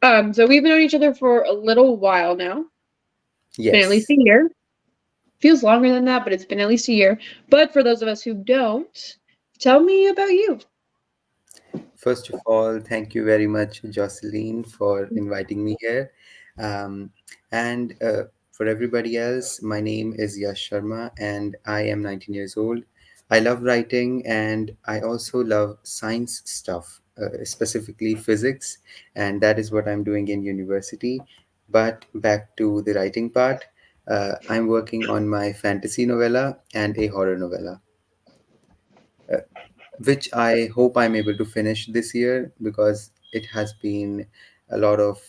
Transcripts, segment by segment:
So we've known each other for a little while now. It's been at least Yes. a year. Feels longer than that, but it's been at least a year. But for those of us who don't, tell me about you. First of all, thank you very much, Jocelyn, for inviting me here. Um, and For everybody else, my name is Yash Sharma, and I am 19 years old. I love writing, and I also love science stuff, specifically physics, and that is what I'm doing in university. But back to the writing part, I'm working on my fantasy novella and a horror novella. Which I hope I'm able to finish this year because it has been a lot of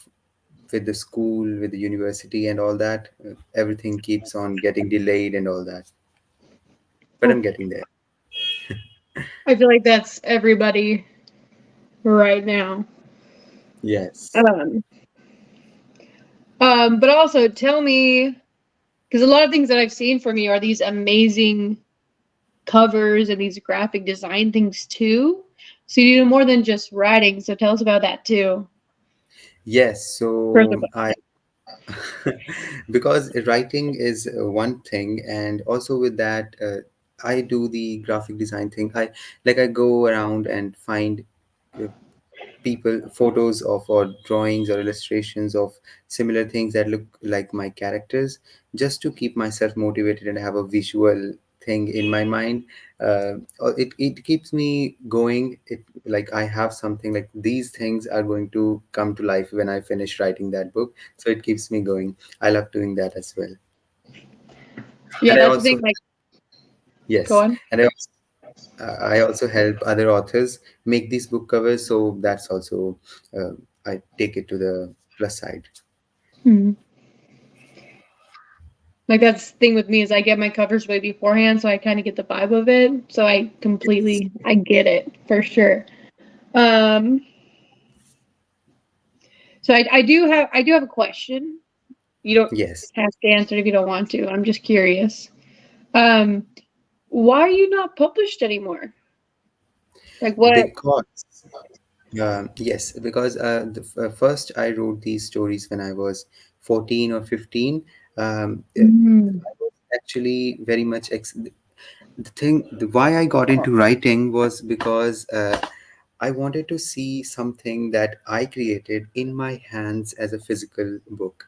with the school, with the university, and all that. Everything keeps on getting delayed and all that, but Oh, I'm getting there. I feel like that's everybody right now. Yes. Um, but also tell me, because a lot of things that I've seen from you are these amazing covers and these graphic design things too. So you do more than just writing. So tell us about that too. Yes. First of So all. I because writing is one thing, and also with that, I do the graphic design thing. I go around and find uh, people photos of or drawings or illustrations of similar things that look like my characters, just to keep myself motivated and have a visual thing in my mind. It keeps me going. It like I have something like these things are going to come to life when I finish writing that book, so it keeps me going. I love doing that as well. Yeah, And I that's the also thing. Like, go yes on. and I also help other authors make these book covers, so that's also uh, I take it to the plus side. Hmm. Like that's the thing with me is I get my covers way beforehand, so I kind of get the vibe of it. So I get it for sure. Um, so I do have a question. You don't Yes, have to answer it if you don't want to. I'm just curious. Um, why are you not published anymore? Like what? because yes, because first I wrote these stories when I was 14 or 15. Mm, I was actually very much why I got into writing was because I wanted to see something that I created in my hands as a physical book.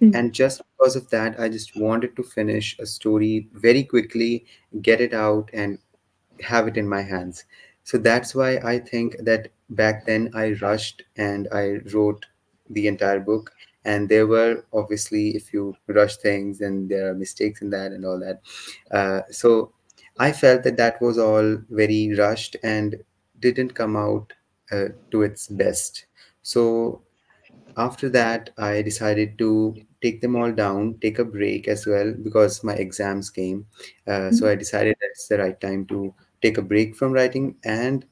mm, And just because of that, I just wanted to finish a story very quickly, get it out, and have it in my hands. So that's why I think that back then I rushed and I wrote the entire book. And there were obviously, if you rush things, and there are mistakes in that and all that. So I felt that that was all very rushed and didn't come out to its best. So after that, I decided to take them all down, take a break as well because my exams came. So I decided that's the right time to take a break from writing and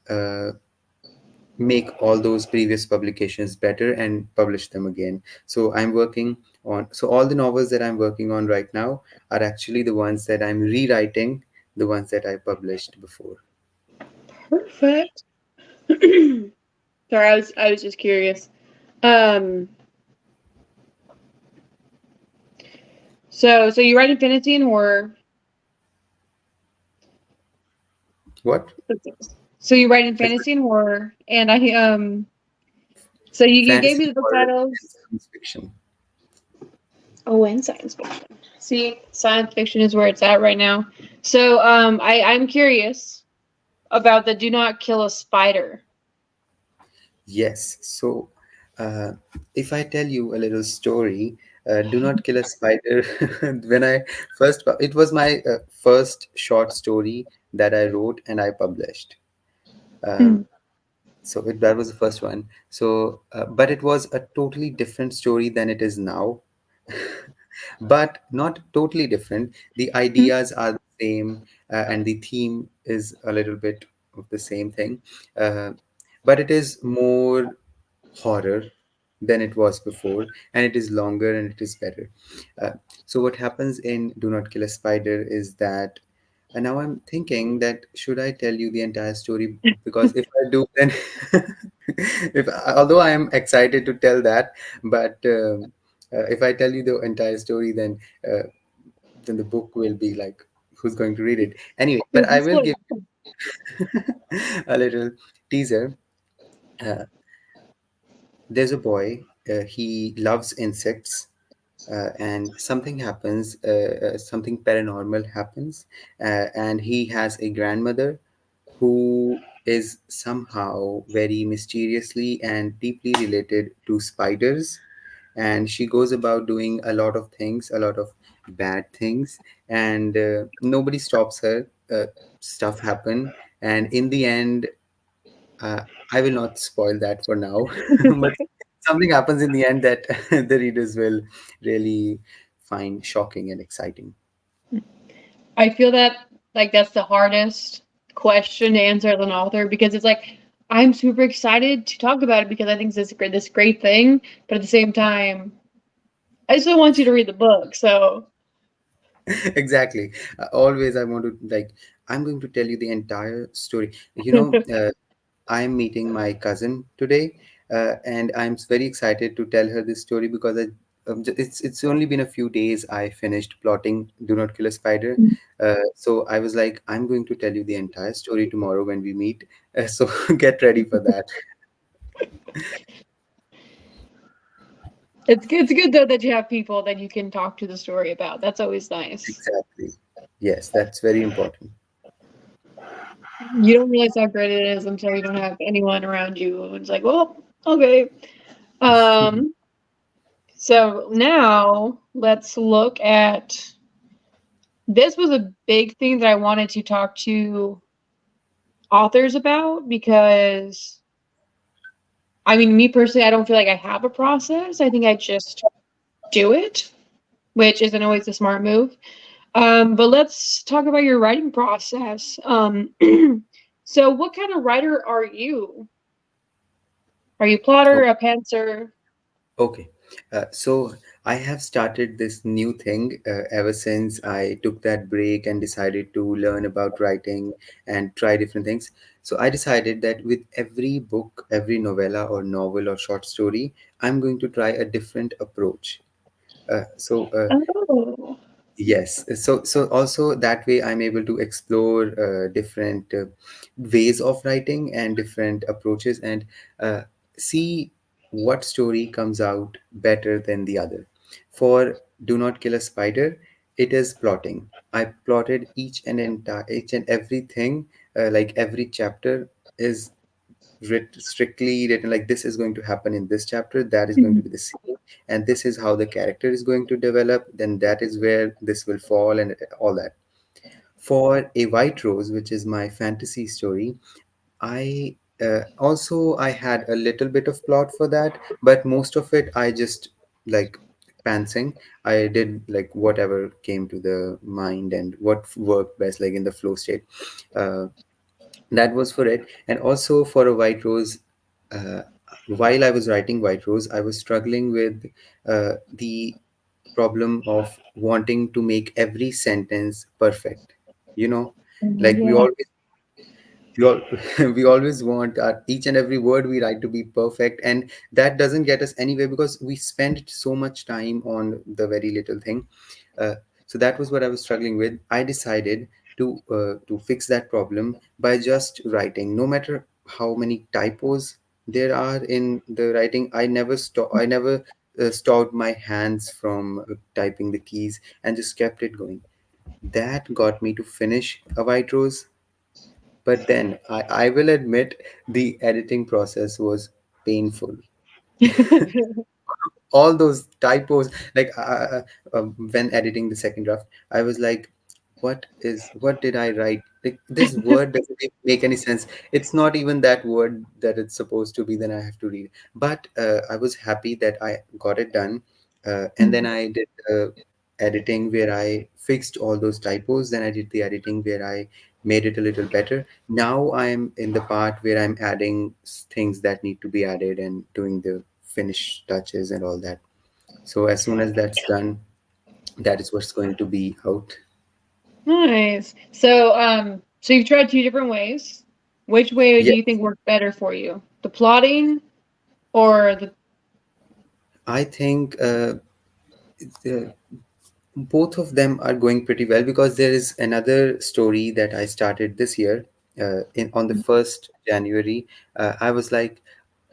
make all those previous publications better and publish them again. So I'm working on, so all the novels that I'm working on right now are actually the ones that I'm rewriting, the ones that I published before. perfect. Sorry, I was just curious. Um, so you write in fantasy and horror. What? So you write in fantasy and horror, and so you gave Fantasy, me the book horror, and titles. science fiction. Oh, and science fiction. See, science fiction is where it's at right now. So I'm curious about the do not kill a spider. Yes. So, uh, if I tell you a little story, do not kill a spider. When I it was my first short story that I wrote and I published. Um, Hmm. that was the first one. So, but it was a totally different story than it is now. But not totally different. The ideas are the same, and the theme is a little bit of the same thing. Uh, but it is more horror than it was before, and it is longer and it is better. uh, so what happens in Do Not Kill a Spider is that, and now I'm thinking that should I tell you the entire story, because if I do then if Although I am excited to tell that, but if I tell you the entire story, uh, then the book will be like, who's going to read it anyway? But I will give a little teaser. Uh, there's a boy. He loves insects, and something happens. Something paranormal happens, and he has a grandmother who is somehow very mysteriously and deeply related to spiders, and she goes about doing a lot of things, a lot of bad things, and nobody stops her. Stuff happen, and in the end, uh, I will not spoil that for now, but something happens in the end that the readers will really find shocking and exciting. I feel that like that's the hardest question to answer as an author because it's like I'm super excited to talk about it because I think this great thing, but at the same time, I still want you to read the book. So Exactly. Always, I want to like. I'm going to tell you the entire story. You know, I'm meeting my cousin today, and I'm very excited to tell her this story because it's only been a few days. I finished plotting "Do Not Kill a Spider," so I was like, I'm going to tell you the entire story tomorrow when we meet. So get ready for that. it's good though that you have people that you can talk to the story about. That's always nice. Exactly. Yes, that's very important. You don't realize how great it is until you don't have anyone around you. It's like, well, okay. Um, so now let's look at this was a big thing that I wanted to talk to authors about because I mean, me personally, I don't feel like I have a process. I think I just do it, which isn't always a smart move. But let's talk about your writing process. So what kind of writer are you? Are you plotter, a pantser? Okay. So I have started this new thing ever since I took that break and decided to learn about writing and try different things. So I decided that with every book, every novella or novel or short story, I'm going to try a different approach. So Oh. yes, so also that way I'm able to explore different ways of writing and different approaches, and uh, see what story comes out better than the other. For Do Not Kill a Spider, it is plotting. I plotted each and everything, like every chapter is strictly written like this is going to happen in this chapter, that is going to Mhm. be the scene, and this is how the character is going to develop, then that is where this will fall, and all that. For A White Rose, which is my fantasy story, I had a little bit of plot for that, but most of it I just like pantsing. I did like whatever came to the mind and what worked best, like in the flow state. uh, that was for it. And also for A White Rose, uh, while I was writing White Rose, I was struggling with the problem of wanting to make every sentence perfect, you know, like Yeah. we all we always want each and every word we write to be perfect, and that doesn't get us anywhere because we spend so much time on the very little thing. uh, so that was what I was struggling with. I decided to fix that problem by just writing, no matter how many typos there are in the writing. I never stopped my hands from typing the keys and just kept it going. That got me to finish A White Rose. But then I will admit the editing process was painful. All those typos, like when editing the second draft, I was like, what did I write? Like, this word doesn't even make any sense. It's not even that word that it's supposed to be, then I have to read. But I was happy that I got it done. And then I did editing where I fixed all those typos. Then I did the editing where I made it a little better. Now I'm in the part where I'm adding things that need to be added and doing the finish touches and all that. So as soon as that's done, that is what's going to be out. Nice. So, so you've tried two different ways. Which way do Yeah. you think worked better for you? the plotting or the? I think the, both of them are going pretty well because there is another story that I started this year. In on the 1st January, I was like,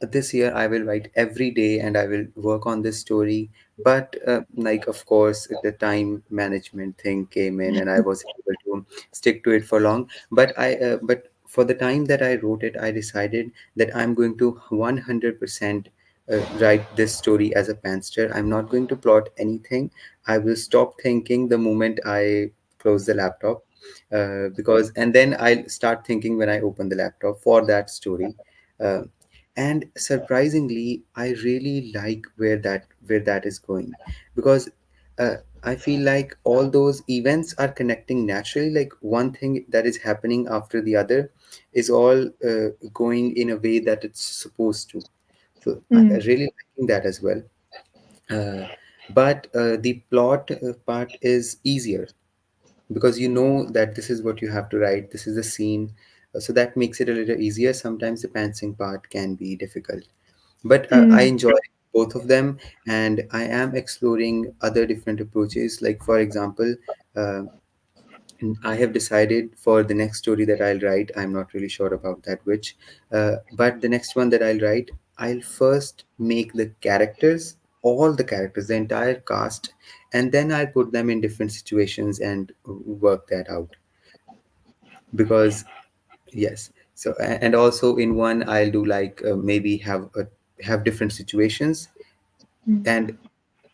this year I will write every day and I will work on this story. But like, of course, the time management thing came in, and I was able to stick to it for long. But for the time that I wrote it, I decided that I'm going to 100% write this story as a pantster. I'm not going to plot anything. I will stop thinking the moment I close the laptop, because and then I'll start thinking when I open the laptop for that story. Uh, and surprisingly, I really like where that is going, because uh, I feel like all those events are connecting naturally. Like one thing that is happening after the other is all going in a way that it's supposed to. So I Mm, really liking that as well. uh, but the plot part is easier because you know that this is what you have to write, this is the scene. So that makes it a little easier. Sometimes the pantsing part can be difficult, but I mm, enjoy both of them, and I am exploring other different approaches. Like for example, uh, I have decided for the next story that I'll write. I'm not really sure about that which, but the next one that I'll write, I'll first make the characters, all the characters, the entire cast, and then I'll put them in different situations and work that out. Because yes, so and also in one I'll do like maybe have different situations, mm, and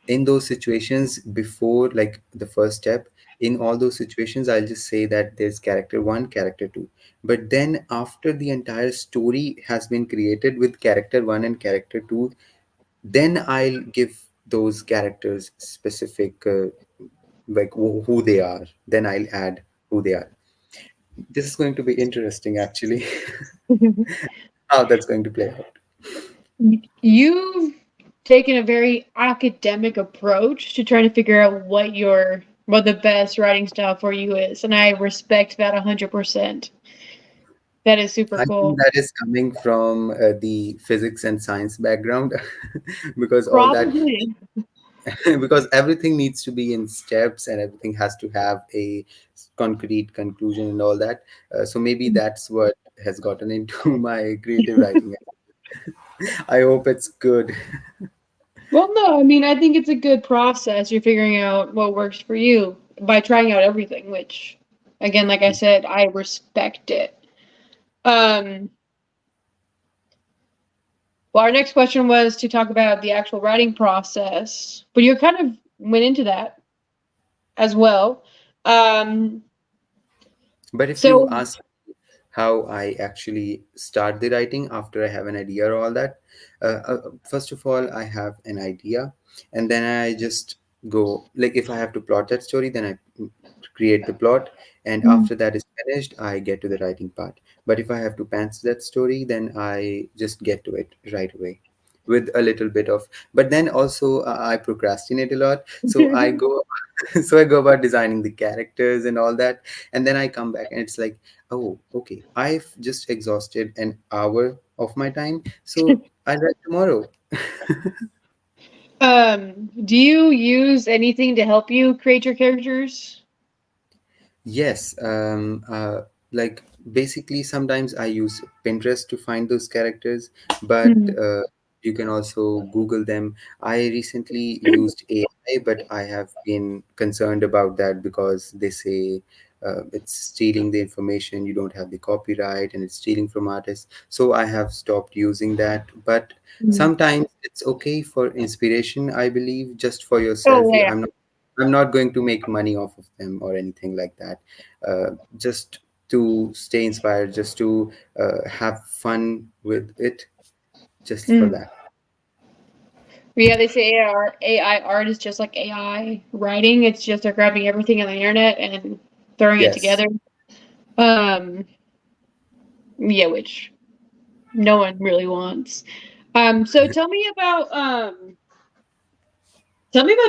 in those situations before like the first step, in all those situations I'll just say that there's character 1, character 2, but then after the entire story has been created with character 1 and character 2, then I'll give those characters specific like who they are, then I'll add who they are. This is going to be interesting actually. mm. How that's going to play out. You've taken a very academic approach to trying to figure out what the best writing style for you is, and I respect that 100%. That is super I think cool. that is coming from the physics and science background, because all that, Probably. because everything needs to be in steps and everything has to have a concrete conclusion and all that. So maybe that's what has gotten into my creative writing. I hope it's good. Well, no, I mean, I think it's a good process. You're figuring out what works for you by trying out everything, which, again, like I said, I respect it. Um, well, our next question was to talk about the actual writing process, but you kind of went into that as well. Um, But if you so, ask how I actually start the writing after I have an idea or all that. First of all, I have an idea, and then I just go like if I have to plot that story, then I create the plot, and mm, after that is finished, I get to the writing part. But if I have to pants that story, then I just get to it right away with a little bit of. But then also I procrastinate a lot, so I go so I go about designing the characters and all that, and then I come back and it's like, oh, okay, I've just exhausted an hour of my time, so I'll write tomorrow. do you use anything to help you create your characters? Yes, like basically sometimes I use Pinterest to find those characters, but Mm, you can also Google them. I recently used AI, but I have been concerned about that because they say it's stealing the information, you don't have the copyright, and it's stealing from artists. So I have stopped using that. But mm. sometimes it's okay for inspiration, I believe, just for yourself. Oh, yeah. I'm not going to make money off of them or anything like that. Just to stay inspired, just to have fun with it, just for Mm. that. Yeah, they say AI art is just like AI writing. It's just they're grabbing everything on the internet and throwing it Yes. together. Um, yeah, which no one really wants. So tell me about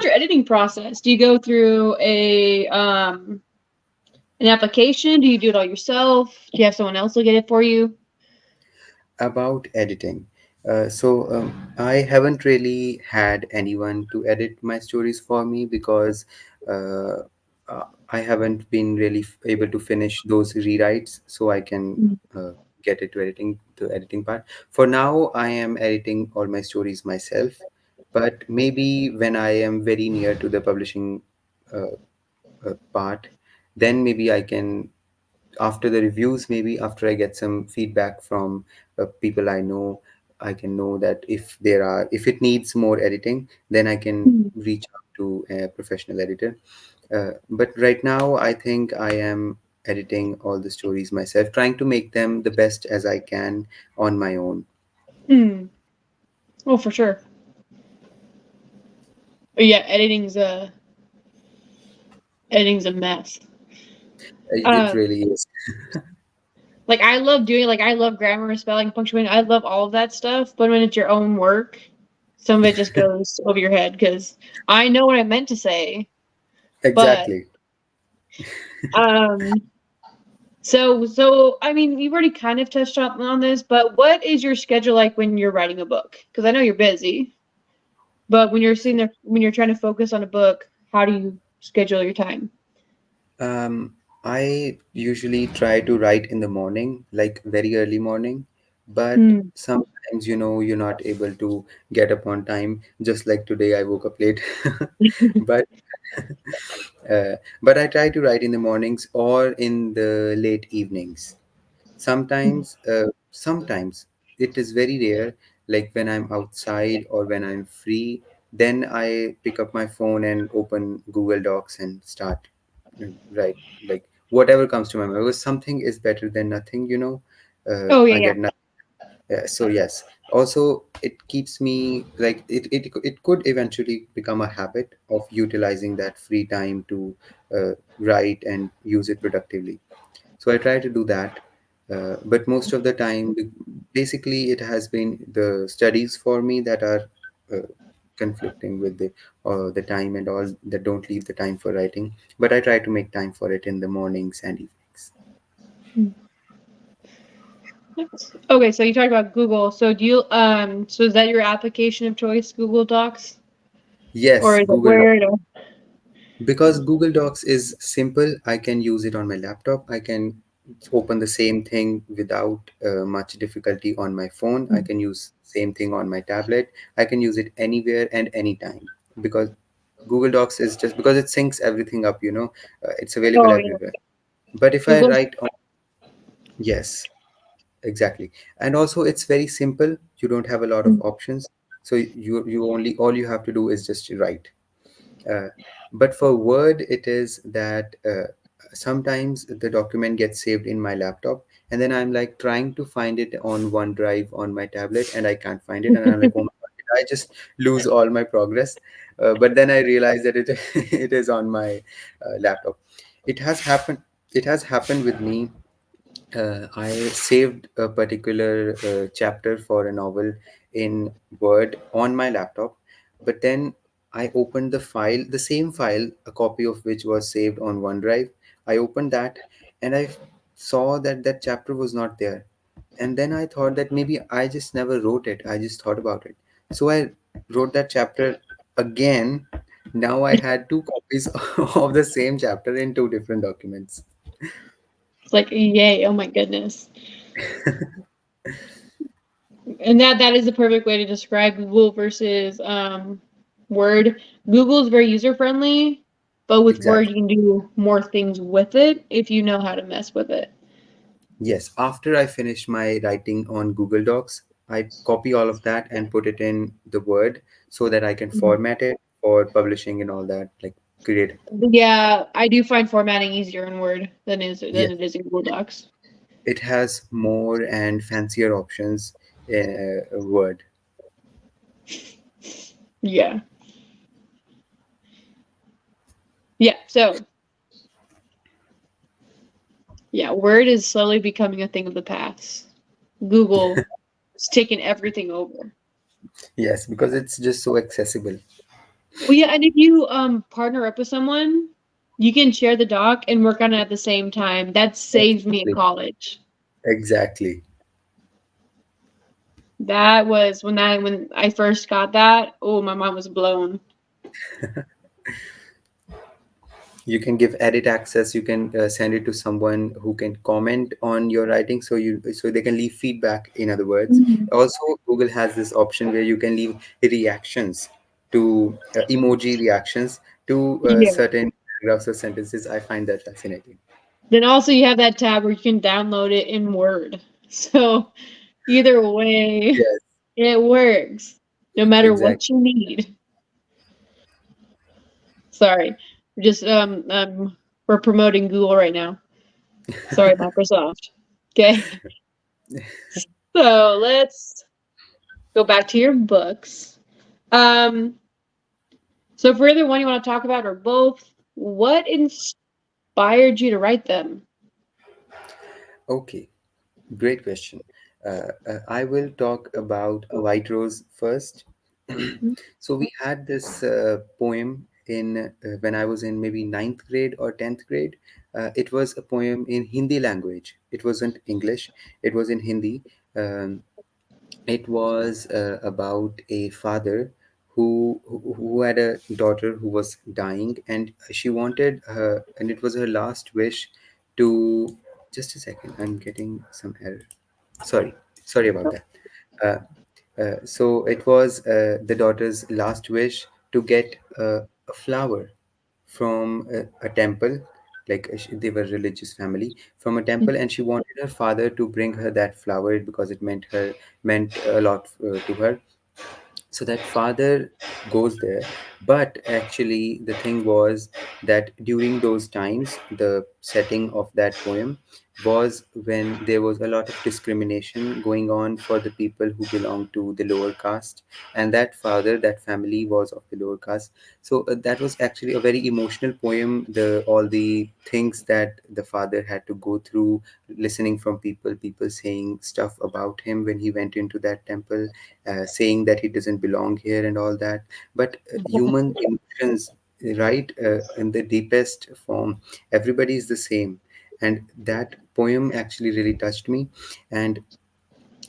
your editing process. Do you go through a an application? Do you do it all yourself? Do you have someone else look at it for you? About editing. I haven't really had anyone to edit my stories for me because uh, I haven't been really able to finish those rewrites so I can Mm. uh, get it to editing the editing part. For now, I am editing all my stories myself, but maybe when I am very near to the publishing uh, part, then maybe I can, after the reviews, maybe after I get some feedback from people I know, I can know that if it needs more editing, then I can Mm. reach out to a professional editor. But right now I think I am editing all the stories myself, trying to make them the best as I can on my own. Mm. Oh, for sure. But yeah, editing's a mess. It Um, really is. like I love doing like I love grammar, spelling, punctuation. I love all of that stuff. But when it's your own work, some of it just goes over your head because I know what I meant to say, but Exactly. um. So I mean, you've already kind of touched on this, but what is your schedule like when you're writing a book? Because I know you're busy, but when you're sitting there, when you're trying to focus on a book, how do you schedule your time? Um, I usually try to write in the morning, like very early morning, but Hmm. sometimes, you're not able to get up on time. Just like today, I woke up late. But but I try to write in the mornings or in the late evenings. Sometimes it is very rare, like when I'm outside or when I'm free, then I pick up my phone and open Google Docs and start right, like whatever comes to my mind, because something is better than nothing, Oh yeah, I yeah. get nothing. So yes, also it keeps me like it could eventually become a habit of utilizing that free time to write and use it productively. So I try to do that, but most of the time, basically, it has been the studies for me that are uh, conflicting with the time and all, that don't leave the time for writing. But I try to make time for it in the mornings and evenings. Hmm. Okay, so you talked about Google. So do you so is that your application of choice, Google Docs, or Yes, is it Google Docs. Word? Or, Because Google Docs is simple, I can use it on my laptop. I can open the same thing without much difficulty on my phone. I can use same thing on my tablet. I can use it anywhere and anytime, because Google Docs is just because it syncs everything up. It's available oh yeah, everywhere. But if I Google. write on, yes, exactly, and also it's very simple. You don't have a lot of options, so you only all you have to do is just write. Uh, but for Word, it is that sometimes the document gets saved in my laptop, and then I'm like trying to find it on OneDrive on my tablet, and I can't find it, and I'm like, oh my God, did I just lose all my progress? But then I realized that it it is on my laptop. It has happened. It has happened with me. I saved a particular chapter for a novel in Word on my laptop, but then I opened the file, the same file, a copy of which was saved on OneDrive. I opened that and saw that that chapter was not there. And then I thought that maybe I just never wrote it. I just thought about it. So I wrote that chapter again. Now I had two copies of the same chapter in two different documents. It's like yay! Oh my goodness. And that is the perfect way to describe Google versus Word. Google is very user friendly, but with Word Exactly. you can do more things with it if you know how to mess with it. Yes, after I finish my writing on Google Docs, I copy all of that and put it in the Word so that I can Mhm. format it for publishing and all that, like create. Yeah, I do find formatting easier in Word than Yes, it is in Google Docs. it has more and fancier options in Word. Yeah, yeah. So yeah, Word is slowly becoming a thing of the past. Google is taking everything over. Yes, because it's just so accessible. Well, yeah, and if you partner up with someone, you can share the doc and work on it at the same time. That saved me in Exactly. college. Exactly. That was when I first got that. Oh, my mind was blown. You can give edit access. You can send it to someone who can comment on your writing, so they can leave feedback, in other words. Mhm. Also, Google has this option where you can leave reactions to emoji reactions to Yeah. certain paragraphs or sentences. I find that fascinating. Then also you have that tab where you can download it in Word. So either way, Yes, it works no matter exactly. what you need. Sorry, just we're promoting Google right now. Sorry, Microsoft. Okay, so let's go back to your books. Um, so for either one you want to talk about or both, what inspired you to write them? Okay, great question. I will talk about a white rose first. So we had this poem in when I was in maybe ninth grade or 10th grade. It was a poem in Hindi language. It wasn't English. It was in Hindi. Um, it was about a father who had a daughter who was dying, and she wanted her, and it was her last wish to. Just a second, I'm getting some error. Sorry, sorry about that. So it was the daughter's last wish to get a flower from a temple, like they were a religious family from a temple, and she wanted her father to bring her that flower because it meant a lot to her. So that father goes there, but actually the thing was that during those times the setting of that poem was when there was a lot of discrimination going on for the people who belong to the lower caste, and that father, that family was of the lower caste. So that was actually a very emotional poem, the all the things that the father had to go through, listening from people saying stuff about him when he went into that temple, saying that he doesn't belong here and all that. But human emotions, right, in the deepest form, everybody is the same. And that poem actually really touched me. And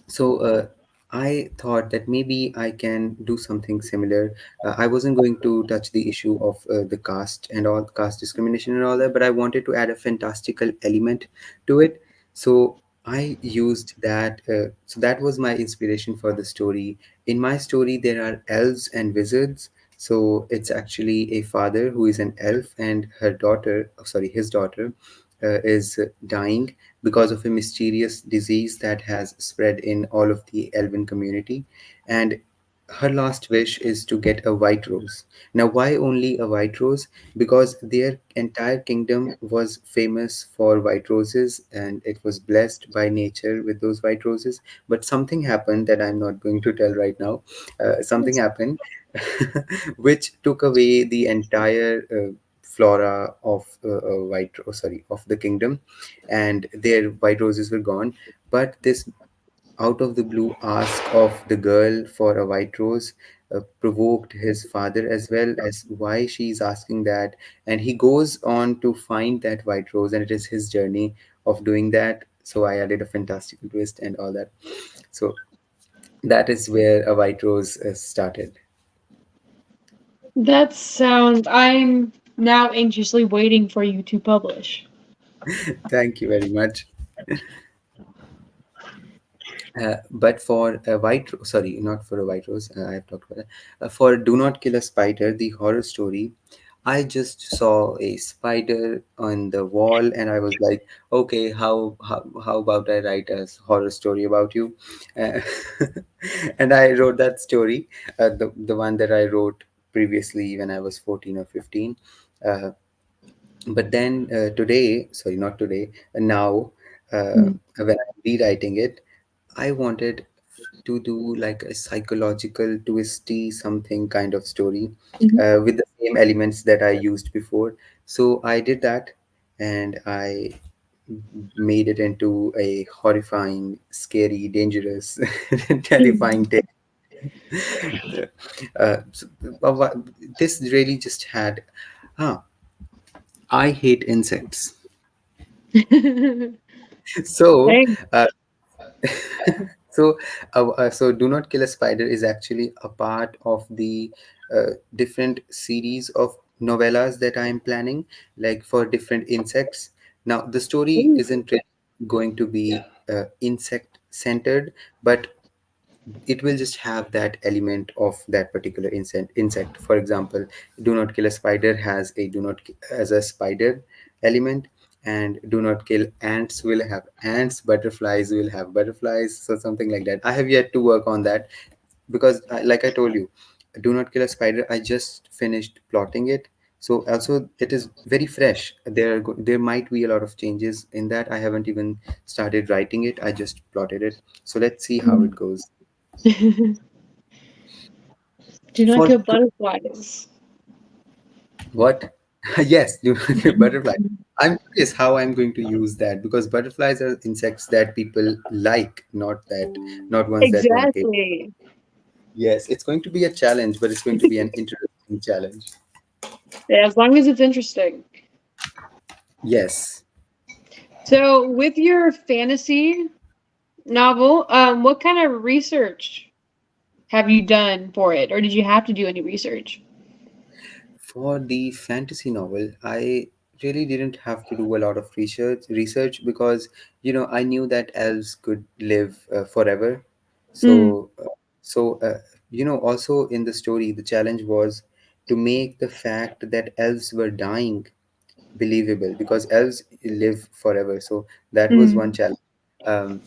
so I thought that maybe I can do something similar. I wasn't going to touch the issue of the caste and all, caste discrimination and all that, but I wanted to add a fantastical element to it. So I used that. So that was my inspiration for the story. In my story, there are elves and wizards. So it's actually a father who is an elf, and her daughter, oh, sorry, his daughter, is dying because of a mysterious disease that has spread in all of the elven community. And her last wish is to get a white rose. Now, why only a white rose? Because their entire kingdom was famous for white roses, and it was blessed by nature with those white roses. But something happened that I'm not going to tell right now. Something happened which took away the entire flora of sorry, of the kingdom, and their white roses were gone. But this out of the blue ask of the girl for a white rose provoked his father as well, as why she's asking that. And he goes on to find that white rose, and it is his journey of doing that. So I added a fantastical twist and all that. So that is where a white rose started. That sounds. I'm now anxiously waiting for you to publish. Thank you very much. But for a sorry, not for a white rose, I have talked about that. For Do Not Kill a Spider, the horror story, I just saw a spider on the wall, and I was like, okay, how about I write a horror story about you? Uh, and I wrote that story, the one that I wrote previously when I was 14 or 15. Uh, but then today, sorry, not today, now, Mm. when I'm rewriting it, I wanted to do like a psychological, twisty something kind of story Mhm. with the same elements that I used before. So I did that, and I made it into a horrifying, scary, dangerous, terrifying tale. So, this really just had. Ah, I hate insects. So, Thanks. uh, So, so Do Not Kill a Spider is actually a part of the different series of novellas that I am planning, like for different insects. Now, the story Ooh. isn't really going to be insect centered, but it will just have that element of that particular insect. For example, Do Not Kill a Spider has a as a spider element, and Do Not Kill Ants will have ants, butterflies will have butterflies, so something like that. I have yet to work on that because like I told you, Do Not Kill a Spider, I just finished plotting it. So also it is very fresh. There might be a lot of changes in that. I haven't even started writing it, I just plotted it. So let's see how it goes. Do not For kill butterflies. what? Yes, you butterfly. I'm curious how I'm going to use that because butterflies are insects that people like, not ones that don't take. Exactly. Yes, it's going to be a challenge, but it's going to be an interesting challenge. Yeah, as long as it's interesting. Yes. So, with your fantasy novel, what kind of research have you done for it, or did you have to do any research? For the fantasy novel, I really didn't have to do a lot of research because I knew that elves could live forever. Mm, So also in the story, the challenge was to make the fact that elves were dying believable because elves live forever. So that was one mm. challenge. Um,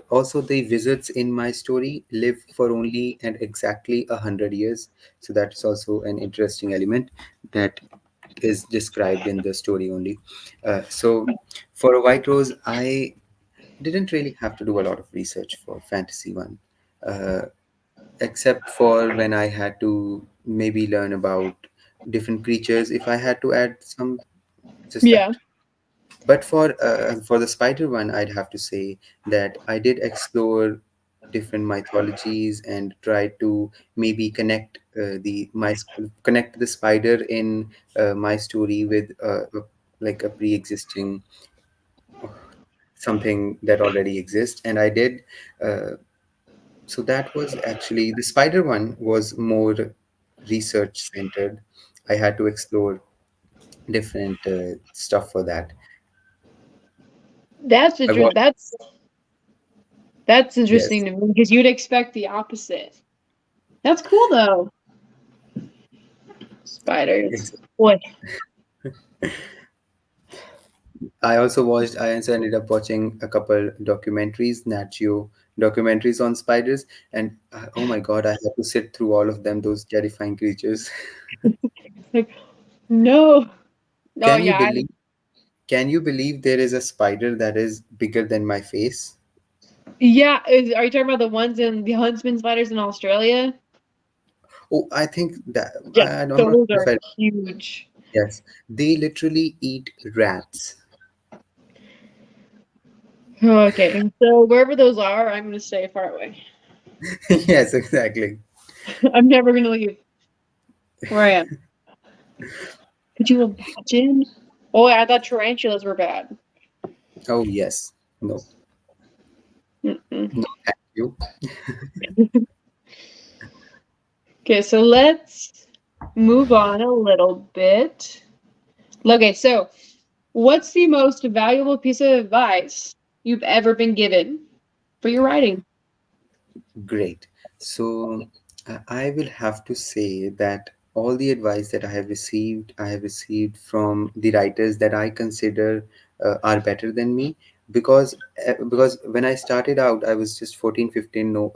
also the wizards in my story live for only and exactly 100 years. So that's also an interesting element that is described in the story only. So for a White Rose, I didn't really have to do a lot of research for fantasy one, uh, except for when I had to maybe learn about different creatures. If I had to add some, just Yeah, that. But for the spider one, I'd have to say that I did explore different mythologies and try to maybe connect the spider in my story with like a pre-existing something that already exists, and I did. Uh, so that was actually the spider one was more research centered. I had to explore different stuff for that. that's I interesting. was That's Yes. interesting to me because you'd expect the opposite. That's cool though. Spiders. Boy, I also ended up watching a couple documentaries, Nat Geo documentaries on spiders, and oh my god, I had to sit through all of them, those terrifying creatures. like no. Oh Can you yeah, believe? Can you believe there is a spider that is bigger than my face? yeah. Are you talking about the ones in the huntsman spiders in Australia? Oh, I think that Yeah, I'm not those sure if are I. huge. Yes, they literally eat rats. Okay, and so wherever those are, I'm gonna stay far away. Yes, exactly. I'm never gonna leave where I am. Could you imagine? Oh, I thought tarantulas were bad. Oh yes, no, Mm-mm. no, thank you. Okay, so let's move on a little bit. Okay, so what's the most valuable piece of advice you've ever been given for your writing? Great. So I will have to say that all the advice that I have received from the writers that I consider are better than me because when I started out, I was just 14, 15. No,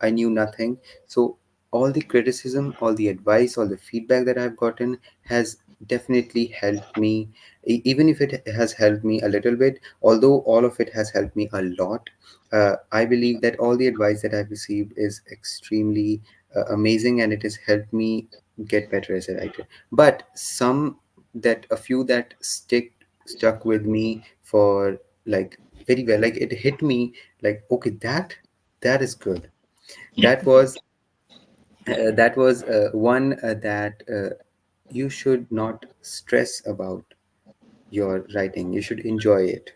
I knew nothing. So all the criticism, all the advice, all the feedback that I've gotten has definitely helped me, even if it has helped me a little bit, although all of it has helped me a lot. I believe that all the advice that I've received is extremely amazing, and it has helped me get better as a writer. But a few that stuck with me for like very well, like it hit me like, okay, that is good. That was one that you should not stress about your writing. You should enjoy it.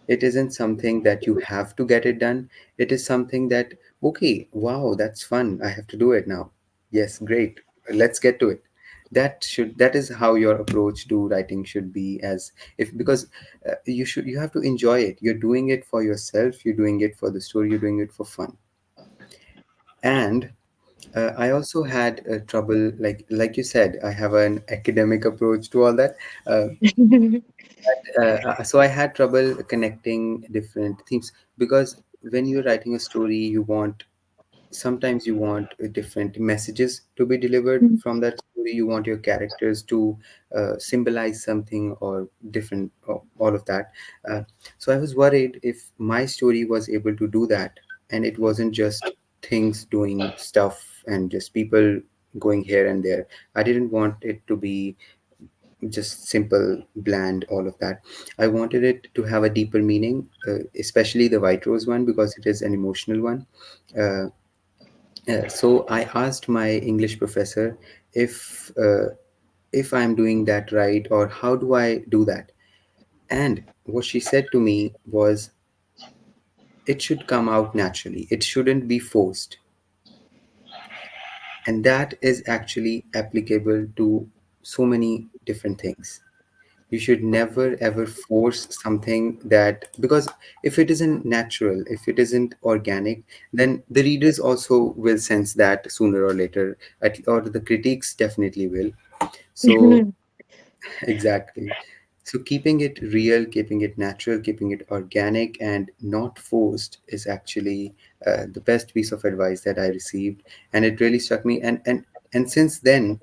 It isn't something that you have to get it done. It is something that, okay, wow, that's fun. I have to do it now. Yes, great. Let's get to it. That is how your approach to writing should be, as if, because you have to enjoy it. You're doing it for yourself, you're doing it for the story, you're doing it for fun. And I also had trouble, like you said, I have an academic approach to all that. Uh, so I had trouble connecting different themes, because when you're writing a story, you want, sometimes you want different messages to be delivered from that story. You want your characters to symbolize something or different, all of that. uh, so I was worried if my story was able to do that, and it wasn't just things doing stuff and just people going here and there. I didn't want it to be just simple, bland, all of that. I wanted it to have a deeper meaning, especially the White Rose one, because it is an emotional one. uh, so I asked my English professor if if I'm doing that right, or how do I do that. And what she said to me was, it should come out naturally. It shouldn't be forced. And that is actually applicable to so many different things. You should never ever force something, that because if it isn't natural, if it isn't organic, then the readers also will sense that sooner or later, or the critics definitely will. So exactly. So keeping it real, keeping it natural, keeping it organic and not forced is actually the best piece of advice that I received, and it really struck me. And since then,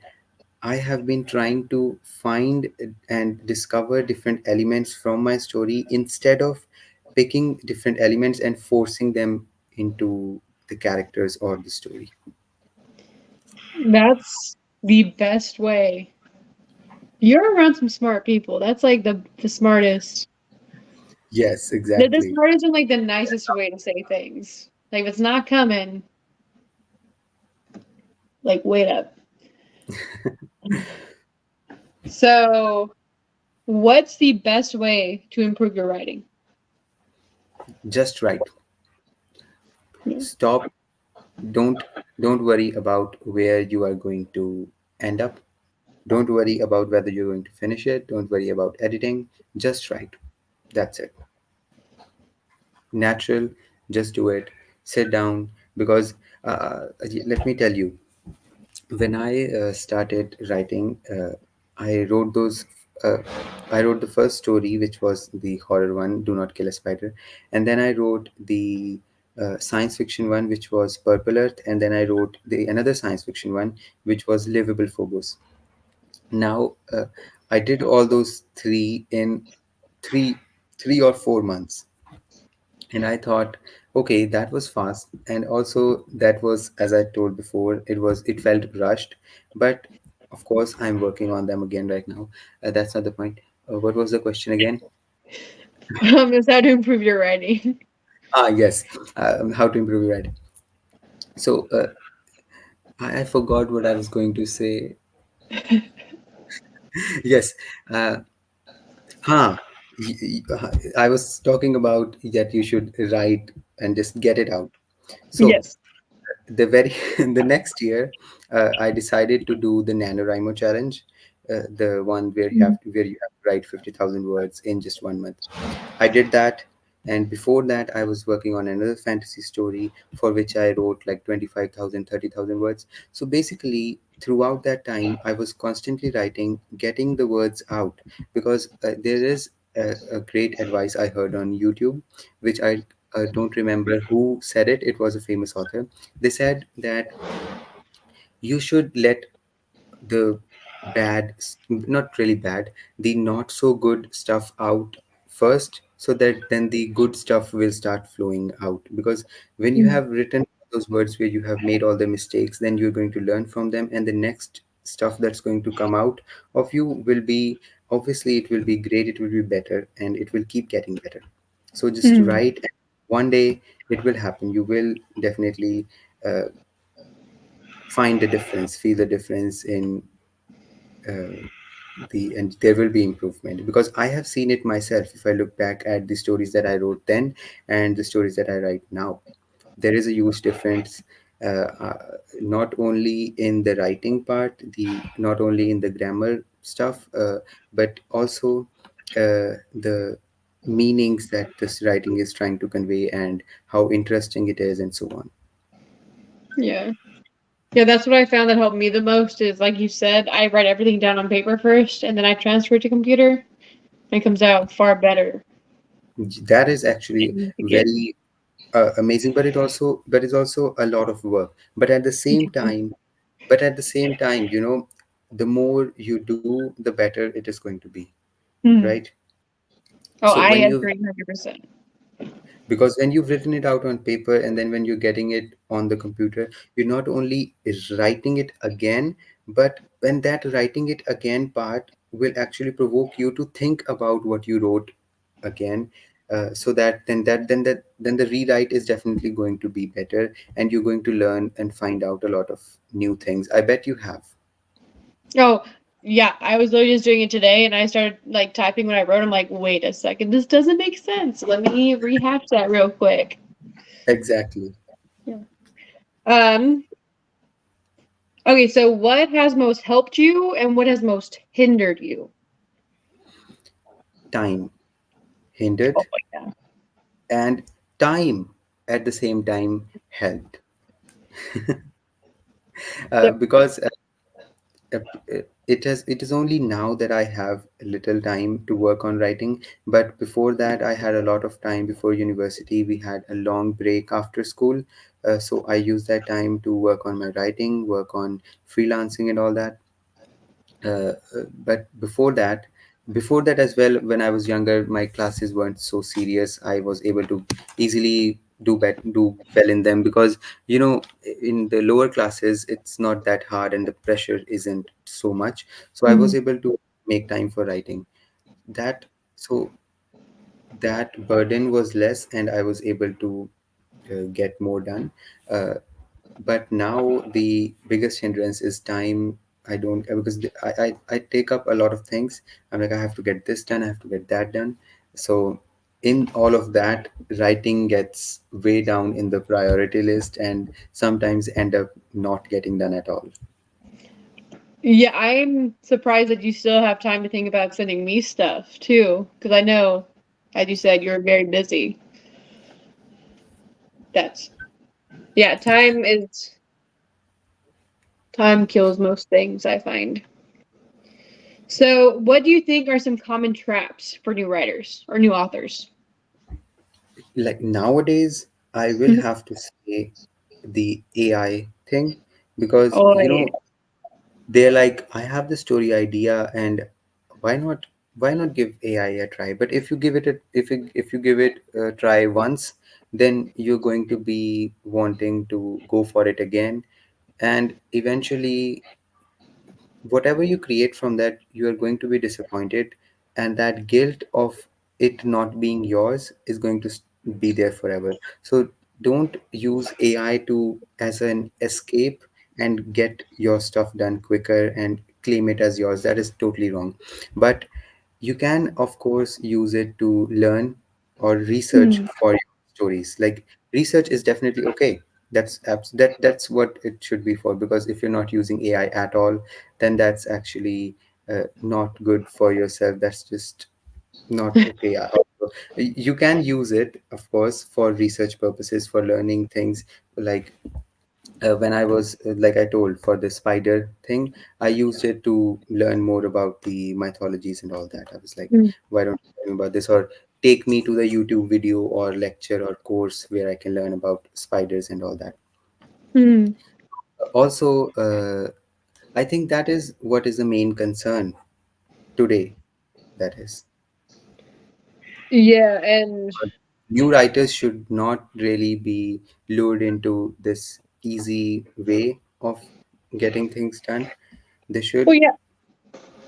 I have been trying to find and discover different elements from my story, instead of picking different elements and forcing them into the characters or the story. That's the best way. You're around some smart people. That's like the smartest. Yes, The exactly. smartest and like the nicest way to say things. Like if it's not coming, like wait up. So, what's the best way to improve your writing? Just right. Yeah. Stop. Don't worry about where you are going to end up. Don't worry about whether you're going to finish it. Don't worry about editing. Just write. That's it. Natural. Just do it. Sit down, because let me tell you, when I started writing, I wrote those. Uh, I wrote the first story, which was the horror one, "Do Not Kill a Spider," and then I wrote the science fiction one, which was Purple Earth, and then I wrote the another science fiction one, which was Livable Phobos. Now, I did all those three in three 3 or 4 months, and I thought, okay, that was fast, and also that was, as I told before, it felt rushed. But of course, I'm working on them again right now. That's not the point. What was the question again? Is how to improve your writing. Ah, yes. How to improve your writing. So I forgot what I was going to say. Yes. uh, huh. I was talking about that you should write and just get it out. So Yes. the very the next year, I decided to do the NaNoWriMo challenge, the one where you have to write 50,000 words in just 1 month. I did that, and before that, I was working on another fantasy story for which I wrote like 25,000, 30,000 words. So basically, throughout that time, I was constantly writing, getting the words out, because there is a great advice I heard on YouTube, which I don't remember who said it. It was a famous author. They said that you should let the not really bad, the not so good stuff out first, so that then the good stuff will start flowing out. Because when you have written those words where you have made all the mistakes, then you're going to learn from them, and the next stuff that's going to come out of you will be, obviously it will be great, it will be better, and it will keep getting better. So just Mm. write, and one day it will happen. You will definitely uh, find the difference, feel the difference in and there will be improvement, because I have seen it myself. If I look back at the stories that I wrote then and the stories that I write now, there is a huge difference. Not only in the writing part, the not only in the grammar stuff, but also the meanings that this writing is trying to convey, and how interesting it is, and so on. Yeah. Yeah, that's what I found that helped me the most is like you said, I write everything down on paper first and then I transfer it to computer and it comes out far better. That is actually Significant. very amazing, but it's also a lot of work. But at the same time, the more you do, the better it is going to be, Hmm. right? Oh, So I when you agree 100%. because when you've written it out on paper, and then when you're getting it on the computer, you're not only writing it again, but when that writing it again part will actually provoke you to think about what you wrote again. So that then the rewrite is definitely going to be better, and you're going to learn and find out a lot of new things. I bet you have. Oh, yeah, I was literally just doing it today and I started like typing what I wrote. I'm like, wait a second, this doesn't make sense. Let me rehash that real quick. Exactly. Yeah. Um, okay, so what has most helped you and what has most hindered you? Time Oh hindered, my God. and time at the same time helped. Yep. Because uh, it is only now that I have a little time to work on writing. But before that, I had a lot of time. Before university, we had a long break after school, so I used that time to work on my writing, work on freelancing and all that. But before that as well, when I was younger, my classes weren't so serious. I was able to easily do well in them, because in the lower classes it's not that hard and the pressure isn't so much. So I was Mhm. able to make time for writing. That so that burden was less, and I was able to get more done. uh, but now the biggest hindrance is time. I don't because I take up a lot of things. I'm like, I have to get this done, I have to get that done. So in all of that, writing gets way down in the priority list, and sometimes end up not getting done at all. Yeah, I'm surprised that you still have time to think about sending me stuff too, because I know, as you said, you're very busy. That's yeah, time kills most things, I find. So, what do you think are some common traps for new writers or new authors? Like nowadays, I will have to say the AI thing, because Oh, yeah. they're like, I have the story idea, and why not give AI a try? But if you give it if you give it a try once, then you're going to be wanting to go for it again, and eventually whatever you create from that, you are going to be disappointed, and that guilt of it not being yours is going to be there forever. So don't use AI to as an escape and get your stuff done quicker and claim it as yours. That is totally wrong. But you can of course use it to learn or research Hmm. for your stories. Like, research is definitely okay. That's what it should be for, because if you're not using AI at all, then that's actually not good for yourself. That's just not okay. You can use it, of course, for research purposes, for learning things. Like, when I was, like I told, for the spider thing, I used it to learn more about the mythologies and all that. I was like, Hmm. why don't you tell me about this, or take me to the YouTube video or lecture or course where I can learn about spiders and all that. Hmm. Also, I think that is what is the main concern today. That is, Yeah, and new writers should not really be lured into this easy way of getting things done. They should. well, yeah,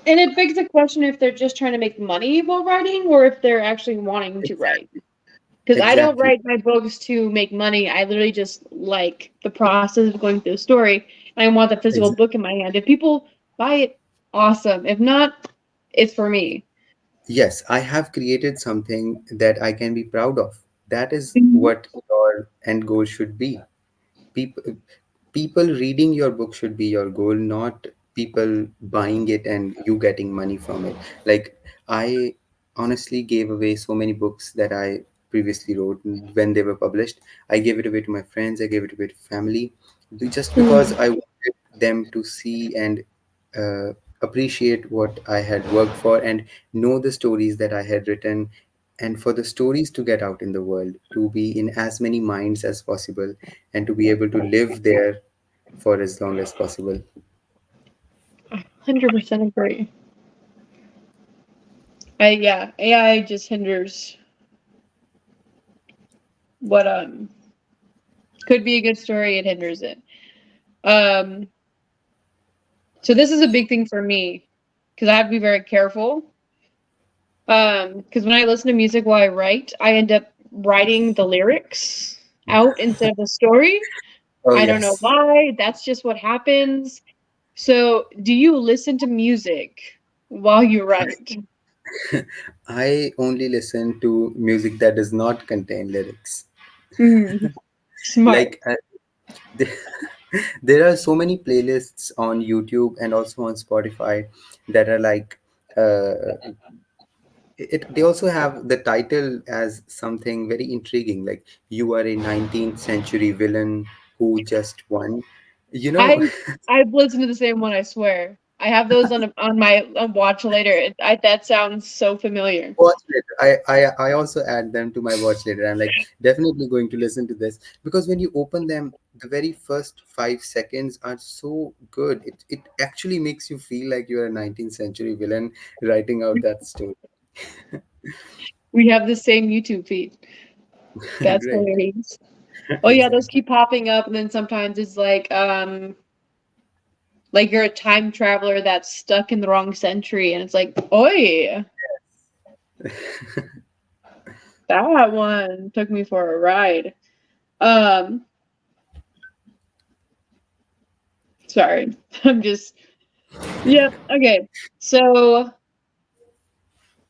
and it begs the question if they're just trying to make money while writing or if they're actually wanting to write. Exactly. Because I don't Exactly. write my books to make money. I literally just like the process of going through the story. And I want the physical Exactly. book in my hand. If people buy it, awesome. If not, it's for me. Yes, I have created something that I can be proud of. That is Mhm. what your end goal should be. People reading your book should be your goal, not people buying it and you getting money from it. Like, I honestly gave away so many books that I previously wrote when they were published. I gave it away to my friends, I gave it away to family, just because Mm. I wanted them to see and uh, appreciate what I had worked for and know the stories that I had written, and for the stories to get out in the world, to be in as many minds as possible, and to be able to live there for as long as possible. 100% agree. Yeah, AI just hinders what could be a good story. It hinders it. Um, so this is a big thing for me because I have to be very careful. Because when I listen to music while I write, I end up writing the lyrics out instead of the story. Oh, I don't know yes. why. That's just what happens. So, do you listen to music while you write? I only listen to music that does not contain lyrics. Mm, smart. Like, there, there are so many playlists on YouTube and also on Spotify that are like, they also have the title as something very intriguing, like you are a 19th century villain who just won. You know, I I've listened to the same one. I swear. I have those on my watch later. That sounds so familiar. watch later. I also add them to my watch later. I'm like definitely going to listen to this because when you open them, the very first 5 seconds are so good. It actually makes you feel like you're a 19th century villain writing out that story. We have the same YouTube feed. That's Great. hilarious. Oh yeah, those Exactly. keep popping up, and then sometimes it's like you're a time traveler that's stuck in the wrong century, and it's like, oi, that one took me for a ride. Um, Sorry, I'm just, yep, okay. So,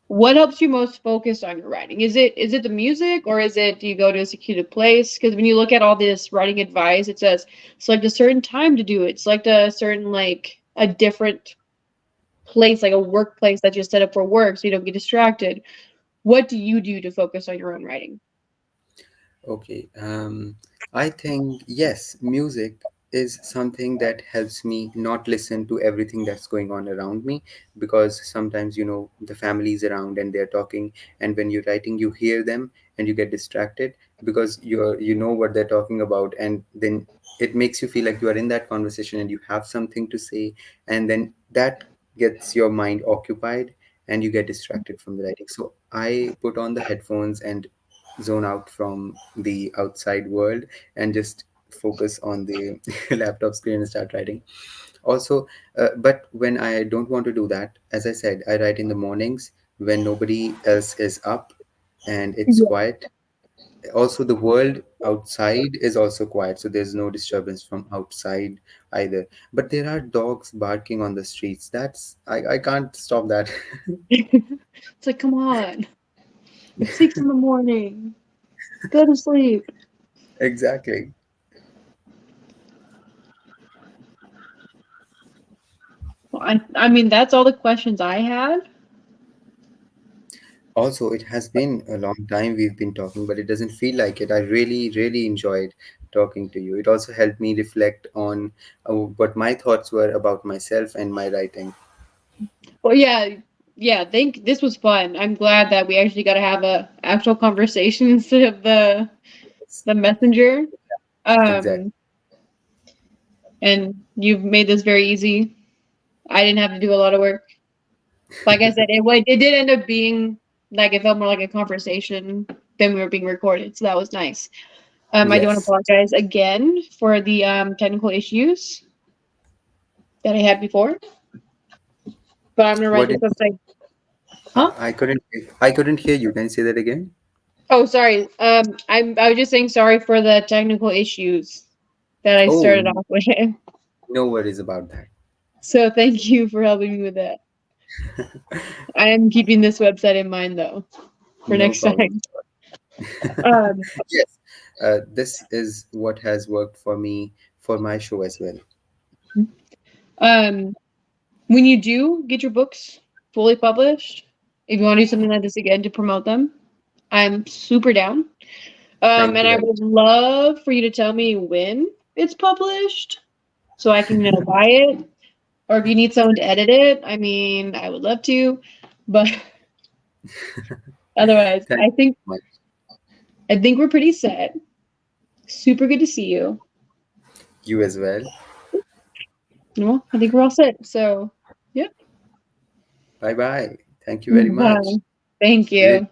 what helps you most focus on your writing? Is it the music, or is it do you go to a secluded place? Because when you look at all this writing advice, it says select a certain time to do it, select a certain like a different place, like a workplace that you set up for work, so you don't get distracted. What do you do to focus on your own writing? Okay. I think yes, music is something that helps me not listen to everything that's going on around me, because sometimes the family is around and they're talking, and when you're writing you hear them and you get distracted because you know what they're talking about, and then it makes you feel like you are in that conversation and you have something to say, and then that gets your mind occupied and you get distracted from the writing. So I put on the headphones and zone out from the outside world and just focus on the laptop screen and start writing. Also, but when I don't want to do that, as I said, I write in the mornings when nobody else is up and it's Yeah. quiet. Also, the world outside is also quiet, so there's no disturbance from outside either. But there are dogs barking on the streets. I can't stop that. It's like, come on, it's 6 in the morning. Go to sleep. Exactly. Well, I mean, that's all the questions I had. Also, it has been a long time we've been talking, but it doesn't feel like it. I really, really enjoyed talking to you. It also helped me reflect on what my thoughts were about myself and my writing. Well, yeah, yeah. Think this was fun. I'm glad that we actually got to have a actual conversation instead of the messenger. Exactly. Um, and you've made this very easy. I didn't have to do a lot of work. Like I said, it did end up being like it felt more like a conversation than we were being recorded, so that was nice. I do want to Yes. apologize again for the technical issues that I had before, but I'm gonna write What this did website. Huh? I couldn't hear you. Can you say that again? Oh, sorry. I was just saying sorry for the technical issues that I Oh, started off with. no worries about that. So thank you for helping me with that. I am keeping this website in mind though for No next problem. time. Um, Yes, this is what has worked for me for my show as well. um, when you do get your books fully published, if you want to do something like this again to promote them, I'm super down. Thank And you I very would love for you to tell me when it's published so I can, buy it. Or if you need someone to edit it, I mean, I would love to. But otherwise, thank I think you much. I think we're pretty set. Super good to see you. You as well. Well, I think we're all set. So, yep. Bye bye. Thank you very much. Bye. Thank Really you.